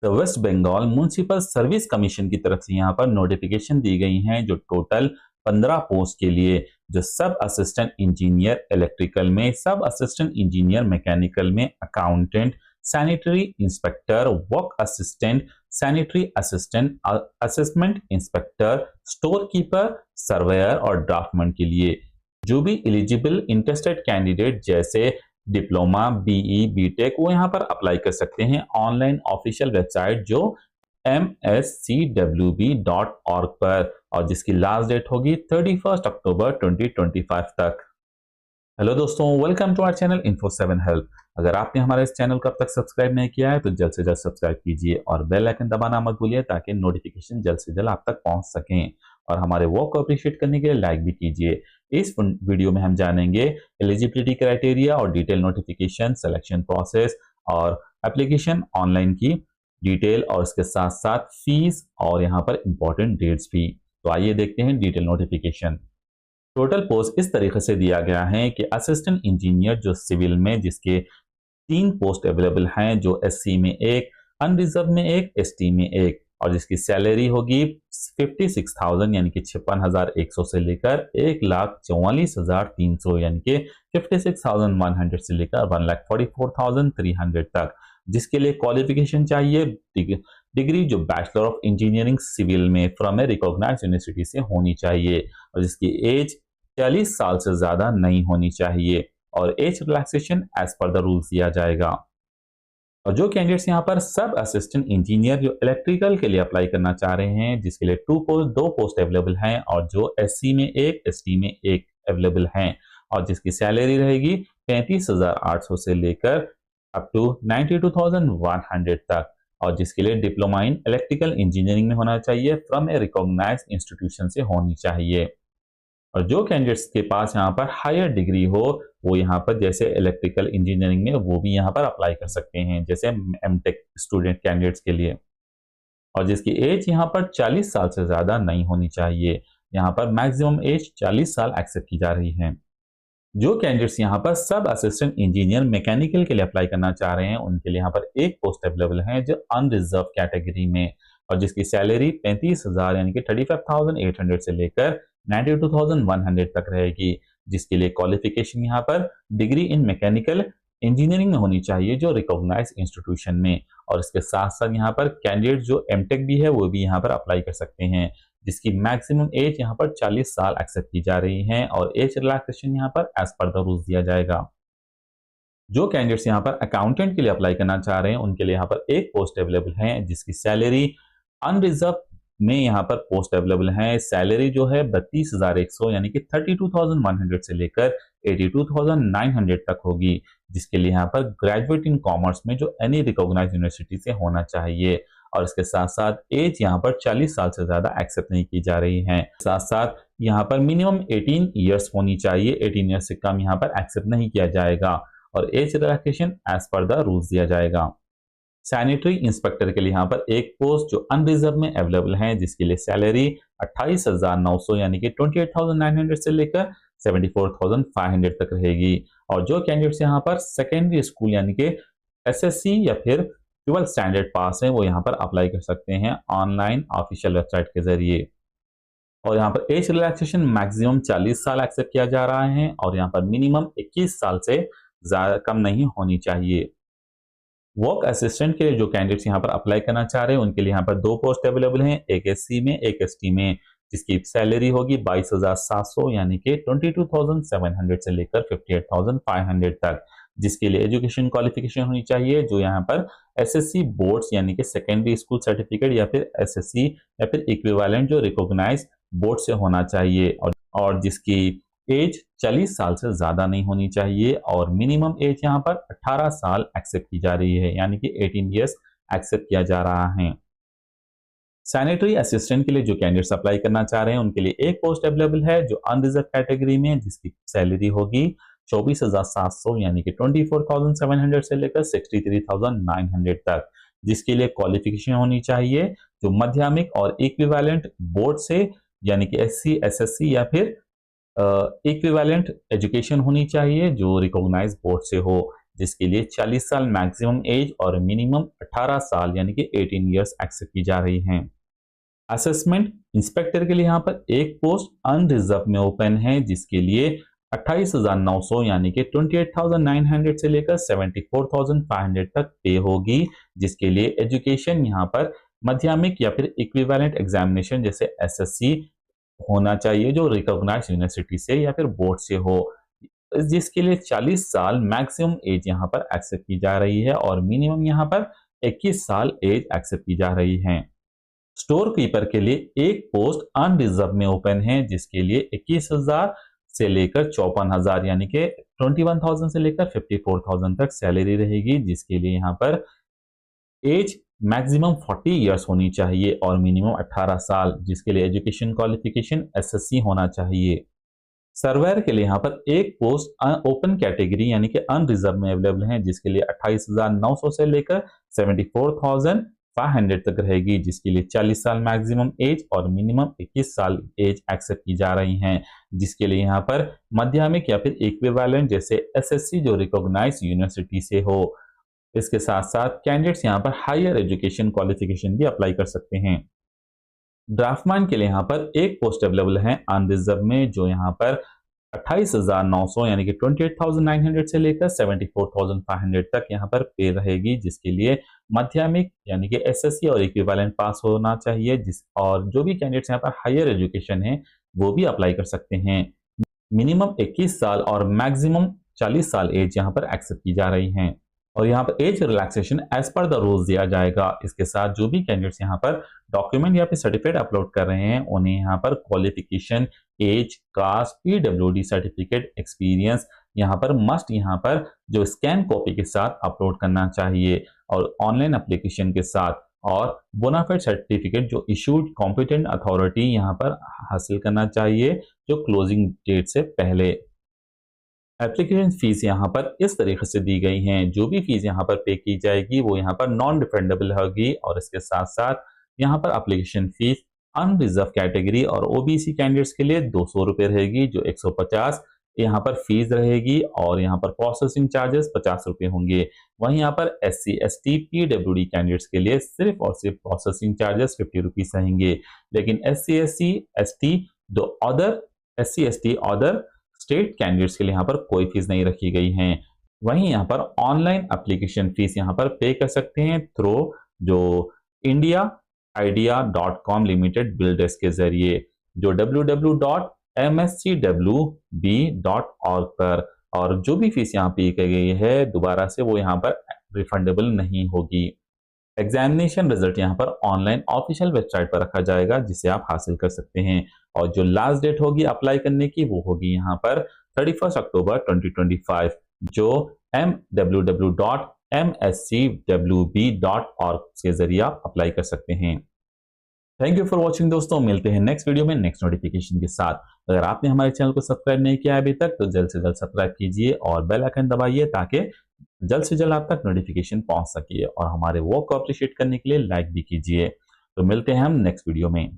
तो West Bengal municipal service commission की तरफ से यहाँ पर नोटिफिकेशन दी गई हैं जो टोटल 15 पोस्ट के लिए, जो सब असिस्टेंट इंजीनियर इलेक्ट्रिकल में, सब असिस्टेंट इंजीनियर मैकेनिकल में, accountant, sanitary inspector, work assistant, sanitary assistant, assessment inspector, store keeper, surveyor और ड्राफ्टमैन के लिए जो भी एलिजिबल इंटरेस्टेड कैंडिडेट जैसे डिप्लोमा, बीई, बीटेक वो यहाँ पर अप्लाई कर सकते हैं ऑनलाइन ऑफिशियल वेबसाइट जो mscwb.org पर, और जिसकी लास्ट डेट होगी 31 अक्टूबर 2025 तक। हेलो दोस्तों, welcome to our channel Info7 help. अगर आपने हमारे इस चैनल को अब तक सब्सक्राइब नहीं किया है तो जल्द से जल्द सब्सक्राइब कीजिए और बेल आइकन दबाना मत भूलिए ताकि नोटिफिकेशन जल्द से जल्द आप तक पहुंच सकें, और हमारे वर्क को अप्रिशिएट करने के लिए लाइक भी कीजिए। इस वीडियो में हम जानेंगे एलिजिबिलिटी क्राइटेरिया और डिटेल नोटिफिकेशन, सिलेक्शन प्रोसेस और एप्लीकेशन ऑनलाइन की डिटेल, और इसके साथ साथ फीस और यहाँ पर इंपॉर्टेंट डेट्स भी। तो आइए देखते हैं डिटेल नोटिफिकेशन। टोटल पोस्ट इस तरीके से दिया गया है कि असिस्टेंट इंजीनियर जो सिविल में, जिसके 3 पोस्ट अवेलेबल हैं, जो एससी में 1, अनरिजर्व में 1, एसटी में 1, और जिसकी सैलरी होगी 56,000 यानी कि 56,100 से लेकर 1,44,300 यानी कि 56,100 से लेकर 1,44,300 तक, जिसके लिए क्वालिफिकेशन चाहिए डिग्री जो बैचलर ऑफ इंजीनियरिंग सिविल में फ्रॉम ए रिकॉग्नाइज्ड यूनिवर्सिटी से होनी चाहिए, और जिसकी एज 40 साल से ज्यादा नहीं होनी चाहिए, और age relaxation as per the rules दिया जाएगा। और जो कैंडिडेट्स यहाँ पर सब असिस्टेंट इंजीनियर जो इलेक्ट्रिकल के लिए अप्लाई करना चाह रहे हैं, जिसके लिए 2 पोस्ट अवेलेबल हैं, और जो एससी में 1, एसटी में 1 अवेलेबल हैं, और जिसकी सैलरी रहेगी 35,800 से लेकर अप टू 92,100 तक, और जिसके लिए डिप्लोमा इन इलेक्ट्रिकल इंजीनियरिंग में होना चाहिए फ्रॉम ए रिकॉग्नाइज्ड इंस्टीट्यूशन से होनी चाहिए। और जो कैंडिडेट्स के पास यहाँ पर हायर डिग्री हो वो यहाँ पर जैसे इलेक्ट्रिकल इंजीनियरिंग में वो भी यहाँ पर अप्लाई कर सकते हैं, जैसे एमटेक स्टूडेंट कैंडिडेट्स के लिए, और जिसकी एज यहाँ पर 40 साल से ज्यादा नहीं होनी चाहिए। यहाँ पर मैक्सिमम एज 40 साल एक्सेप्ट की जा रही है। जो कैंडिडेट्स यहाँ पर सब असिस्टेंट इंजीनियर मैकेनिकल के लिए अप्लाई करना चाह रहे हैं, उनके लिए यहाँ पर 1 पोस्ट अवेलेबल है जो अनरिजर्व कैटेगरी में, और जिसकी सैलरी 35,000 यानी कि 35,800 से लेकर 92,100 तक रहेगी, जिसके लिए क्वालिफिकेशन यहाँ पर डिग्री इन मैकेनिकल इंजीनियरिंग में होनी चाहिए जो रिकॉग्नाइज्ड इंस्टीट्यूशन में, और इसके साथ साथ यहाँ पर कैंडिडेट जो एमटेक भी है वो भी यहाँ पर अप्लाई कर सकते हैं, जिसकी मैक्सिमम एज यहाँ पर 40 साल एक्सेप्ट की जा रही है, और एज रिलैक्सेशन यहाँ पर एज पर द रूल्स दिया जाएगा। जो कैंडिडेट्स यहाँ पर अकाउंटेंट के लिए अप्लाई करना चाह रहे हैं, उनके लिए यहाँ पर 1 पोस्ट अवेलेबल है, जिसकी सैलरी अनरिजर्व में यहाँ पर पोस्ट अवेलेबल है। सैलरी जो है 32,100 यानी कि 32,100 से लेकर 82,900 तक होगी, जिसके लिए यहाँ पर ग्रेजुएट इन कॉमर्स में जो एनी रिकॉग्नाइज्ड यूनिवर्सिटी से होना चाहिए, और इसके साथ साथ एज यहाँ पर 40 साल से ज्यादा एक्सेप्ट नहीं की जा रही है। साथ साथ यहाँ पर मिनिमम 18 ईयर्स होनी चाहिए, 18 ईयर्स से कम यहाँ पर एक्सेप्ट नहीं किया जाएगा, और age relaxation as per the rules दिया जाएगा। सैनिटरी इंस्पेक्टर के लिए यहाँ पर 1 पोस्ट जो अनरिजर्व में अवेलेबल है, जिसके लिए सैलरी 28,900 यानी कि 28,900 से लेकर 74,500 तक रहेगी, और जो कैंडिडेट्स यहाँ पर सेकेंडरी स्कूल यानी कि एसएससी या फिर 12th स्टैंडर्ड पास है वो यहाँ पर अप्लाई कर सकते हैं ऑनलाइन ऑफिशियल वेबसाइट के जरिए। और यहाँ पर एज रिलैक्सेशन मैक्सिमम 40 साल एक्सेप्ट किया जा रहा है, और यहाँ पर मिनिमम 21 साल से ज्यादा कम नहीं होनी चाहिए। वर्क असिस्टेंट के लिए जो कैंडिडेट्स यहाँ पर अप्लाई करना चाह रहे हैं, उनके लिए यहाँ पर 2 पोस्ट अवेलेबल हैं, एक एससी में, एक एसटी में, जिसकी सैलरी होगी 22,700 यानी कि 22,700 से लेकर 58,500 तक, जिसके लिए एजुकेशन क्वालिफिकेशन होनी चाहिए जो यहाँ पर एसएससी बोर्ड्स यानी कि सेकेंडरी स्कूल सर्टिफिकेट या फिर एसएससी या फिर इक्विवेलेंट जो रिकॉग्नाइज्ड बोर्ड से होना चाहिए, और जिसकी एज 40 साल से ज्यादा नहीं होनी चाहिए, और मिनिमम एज यहाँ पर 18 साल एक्सेप्ट की जा रही है यानी कि 18 ईयर्स एक्सेप्ट किया जा रहा है। सैनिटरी असिस्टेंट के लिए जो कैंडिडेट्स अप्लाई करना चाह रहे हैं, उनके लिए 1 पोस्ट अवेलेबल है जो अनरिजर्व कैटेगरी में, जिसकी सैलरी होगी 24,700 यानी कि 24,700 से लेकर 63,900 तक, जिसके लिए क्वालिफिकेशन होनी चाहिए जो माध्यमिक और इक्विवेलेंट बोर्ड से यानी कि एससी, एसएससी या फिर इक्विवेलेंट एजुकेशन होनी चाहिए जो रिकॉग्नाइज्ड बोर्ड से हो, जिसके लिए 40 साल मैक्सिमम एज और मिनिमम 18 साल यानी कि 18 ईयर्स एक्सेप्ट की जा रही हैं। असेसमेंट इंस्पेक्टर के लिए यहाँ पर एक पोस्ट अनरिजर्व में ओपन है, जिसके लिए 28,900 यानी कि 28,900 से लेकर 74,500 तक पे होगी, जिसके लिए एजुकेशन यहाँ पर माध्यमिक या फिर इक्विवेलेंट एग्जामिनेशन जैसे एसएससी होना चाहिए, जो रिकॉग्नाइज्ड यूनिवर्सिटी से या फिर बोर्ड से हो, जिसके लिए 40 साल मैक्सिमम एज यहाँ पर एक्सेप्ट की जा रही है और मिनिमम यहाँ पर 21 साल एज एक्सेप्ट की जा रही है। स्टोर कीपर के लिए एक पोस्ट अनरिजर्व में ओपन है, जिसके लिए 21,000 से लेकर 54,000 यानी कि 21,000 से लेकर 54,000 तक सैलरी रहेगी, जिसके लिए यहाँ पर एज मैक्सिमम 40 इयर्स होनी चाहिए और मिनिमम 18 साल, जिसके लिए एजुकेशन क्वालिफिकेशन एसएससी होना चाहिए। सर्वेयर के लिए यहाँ पर एक पोस्ट ओपन कैटेगरी यानी कि अनरिजर्व में अवेलेबल है, जिसके लिए 28,900 से लेकर 74,500 तक रहेगी, जिसके लिए 40 साल मैक्सिमम एज और मिनिमम 21 साल एज एक्सेप्ट की जा रही हैं, जिसके लिए यहाँ पर माध्यमिक या फिर इक्विवेलेंट जैसे एसएससी जो रिकॉग्नाइज यूनिवर्सिटी से हो। इसके साथ साथ कैंडिडेट्स यहाँ पर हायर एजुकेशन क्वालिफिकेशन भी अप्लाई कर सकते हैं। ड्राफ्टमैन के लिए यहाँ पर एक पोस्ट अवेलेबल है अनरिजर्व में, जो यहाँ पर 28,900 यानी कि 28,900 से लेकर 74,500 तक यहाँ पर पे रहेगी, जिसके लिए माध्यमिक यानी कि एसएससी और इक्विवेलेंट पास होना चाहिए, और जो भी कैंडिडेट्स यहाँ पर हायर एजुकेशन है वो भी अप्लाई कर सकते हैं। मिनिमम 21 साल और मैक्सिमम 40 साल एज यहाँ पर एक्सेप्ट की जा रही हैं और यहाँ पर age relaxation as per the rules दिया जाएगा। इसके साथ जो भी कैंडिडेट्स यहाँ पर डॉक्यूमेंट या फिर सर्टिफिकेट अपलोड कर रहे हैं, उन्हें यहाँ पर qualification, age, caste, PWD certificate, experience यहाँ पर मस्ट यहाँ पर जो स्कैन कॉपी के साथ अपलोड करना चाहिए और ऑनलाइन एप्लीकेशन के साथ, और बोनाफाइड सर्टिफिकेट जो इशूड कॉम्पिटेंट अथॉरिटी यहाँ पर हासिल करना चाहिए जो क्लोजिंग डेट से पहले। एप्लीकेशन फीस यहाँ पर इस तरीके से दी गई हैं, जो भी फीस यहाँ पर पे की जाएगी वो यहाँ पर नॉन रिफंडेबल होगी, और इसके साथ साथ यहाँ पर एप्लीकेशन फीस अनरिजर्व कैटेगरी और ओबीसी कैंडिडेट्स के लिए 200 रुपये रहेगी, जो 150 यहाँ पर फीस रहेगी, और यहाँ पर प्रोसेसिंग चार्जेस 50 रुपये होंगे। वहीं यहाँ पर SC ST PWD कैंडिडेट्स के लिए सिर्फ और सिर्फ प्रोसेसिंग चार्जेस 50 रुपीज रहेंगे, लेकिन SC ST दो other SC ST other state candidates के लिए यहाँ पर कोई फीस नहीं रखी गई है। वहीं यहाँ पर ऑनलाइन एप्लीकेशन फीस यहाँ पर पे कर सकते हैं थ्रू जो indiaidea.com लिमिटेड बिल डेस्क के जरिए, जो www.mscwb.org पर, और जो भी फीस यहाँ पे की गई है दोबारा से वो यहाँ पर रिफंडेबल नहीं होगी। एग्जामिनेशन रिजल्ट यहाँ पर ऑनलाइन ऑफिशियल वेबसाइट पर रखा जाएगा, जिसे आप हासिल कर सकते हैं, और जो लास्ट डेट होगी अप्लाई करने की वो होगी यहाँ पर 31 अक्टूबर 2025, जो www.mscwb.org के जरिए आप अप्लाई कर सकते हैं। थैंक यू फॉर वॉचिंग दोस्तों, मिलते हैं नेक्स्ट वीडियो में नेक्स्ट नोटिफिकेशन के साथ। अगर आपने हमारे चैनल को सब्सक्राइब नहीं किया है अभी तक तो जल्द से जल्द सब्सक्राइब कीजिए और बेल आइकन दबाइए, ताकि जल्द से जल्द आप तक नोटिफिकेशन पहुंच सके, और हमारे वर्क को अप्रिशिएट करने के लिए लाइक भी कीजिए। तो मिलते हैं हम नेक्स्ट वीडियो में।